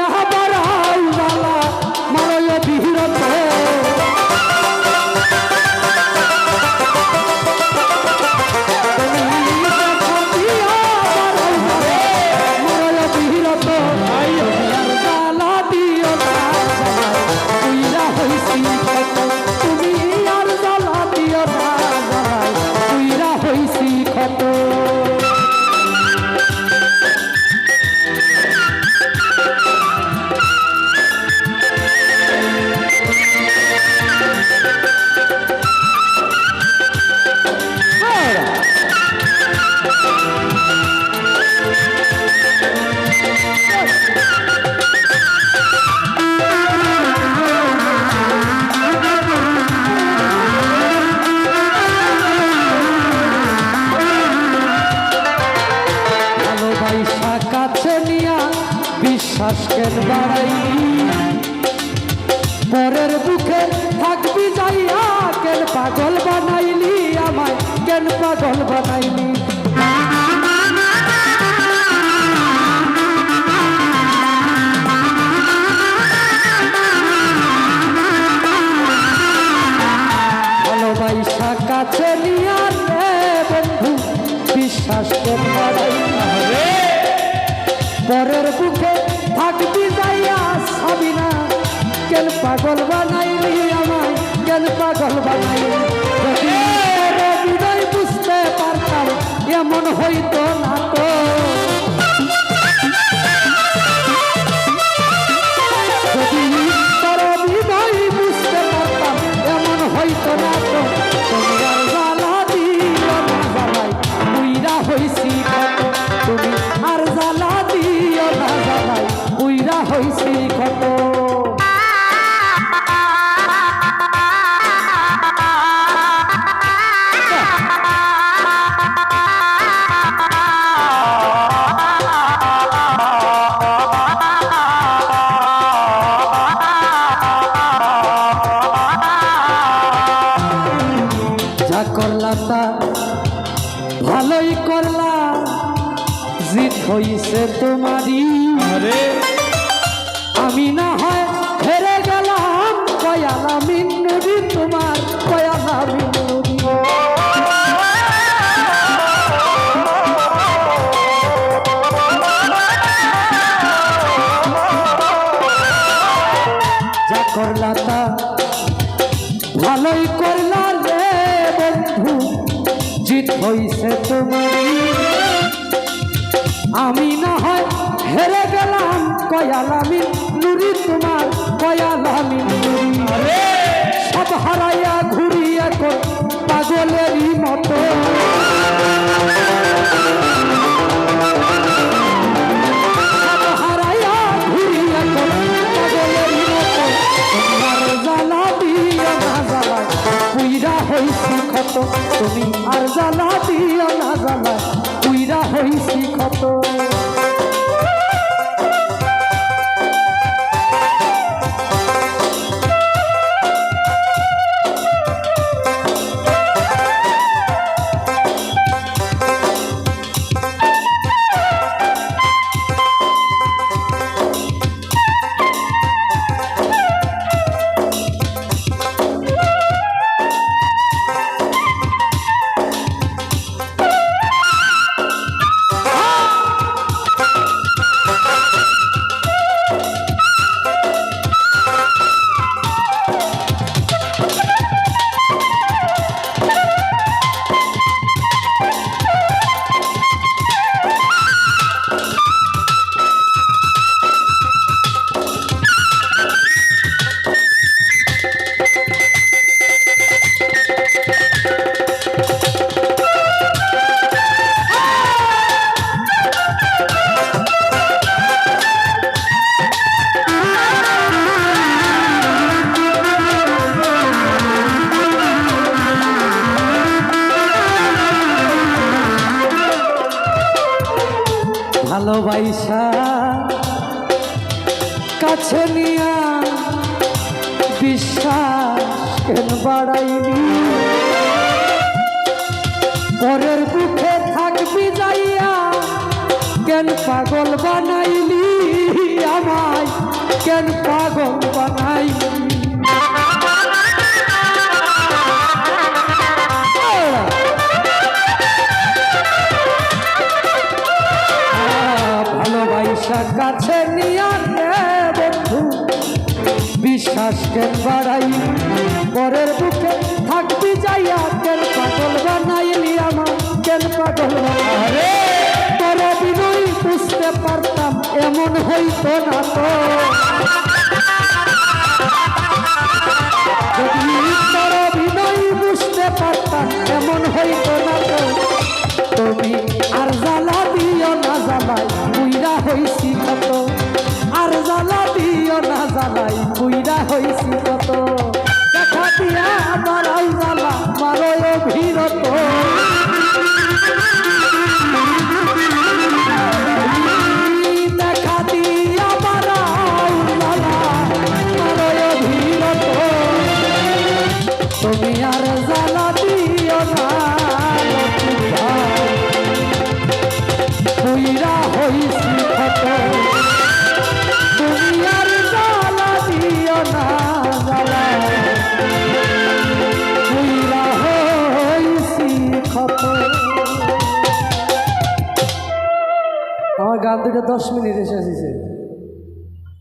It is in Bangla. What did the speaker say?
দিয়া বাড়াই জ্বালা মারয় বিরত বিশ্বাস কেন বাড়াই পরের বুকে থাকবি যাইয়া কেন পাগল বানাইলি আমায় কেন পাগল বানাইলি ভালোবাসা কাছে নিয়া রে বন্ধু বিশ্বাস কেন বাড়াই পরের বুকে থাকবি যাইয়া সাবিনা কেন পাগল বানাইলি আমায় কেন পাগল বানাইলি যদি হৃদয় বুঝতে পারতাম এমন হইতো না তো যদি তোর হৃদয় বুঝতে পারতাম এমন হইতো না তো তোমার জ্বালা দিও না জ্বালাই বুইরা হইছি কত তুমি আর জ্বালা দিও না জ্বালাই বুইরা হইছি কত যা করলা তা ভালোই করলা জিত হইছে তোমারই আমি না হয় হেরে গেলাম কয়ালা মিন্নুরি তোমার কয়ালা মিন্নুরি যা করলা তা ভালোই করলা রে বন্ধু জিত হইছে তোমারই আমি না হয় হেরে গেলাম কয়ালামি নুরি তোমার কয়ালামি নুরি সব হারাইয়া ঘুরি এখন পাগলেরই মতো সব হারাইয়া ঘুরি এখন পাগলেরই মতো তোমার জ্বালা দিও না জ্বালা পুইরা হইছি ক্ষত তুমি আর জ্বালা দিও না জ্বালা পুইরা হইছি ক্ষত ভালোবাসা কাছে নিয়া বিশ্বাস কেন বাড়াইনি পরের বুকে থাকবি যাইয়া কেন পাগল বানাইলি আমায় কেন পাগল বানাই ভালোবাসা কাছে নিয়ে বন্ধু বিশ্বাস কেন বাড়াই পরের বুকে থাকবি যাইয়া কেন পাগল বানাইলি আমার কেন পাগল বানাই তোর বিনয় বুঝতে পারতাম এমন হইতো না তো যদি তোর বিনয় বুঝতে পারতাম এমন হইতো না তো তুমি আর জ্বালা দিও না জ্বালাই বুইরা হইছি কত আর জ্বালা দিও না জ্বালাই বুইরা হইছি কত দেখা দিয়া আমার আই জ্বালা মারো অভিরত দেখা দিয়া আমার আই জ্বালা মারো অভিরত তুমি আর জ্বালা দিও না বুইরা হইছি কত তুমি আর জ্বালা দিও না জ্বালা বুইরা হইছি কত। আমার গান দুটো 10 মিনিট এসে আসিছে।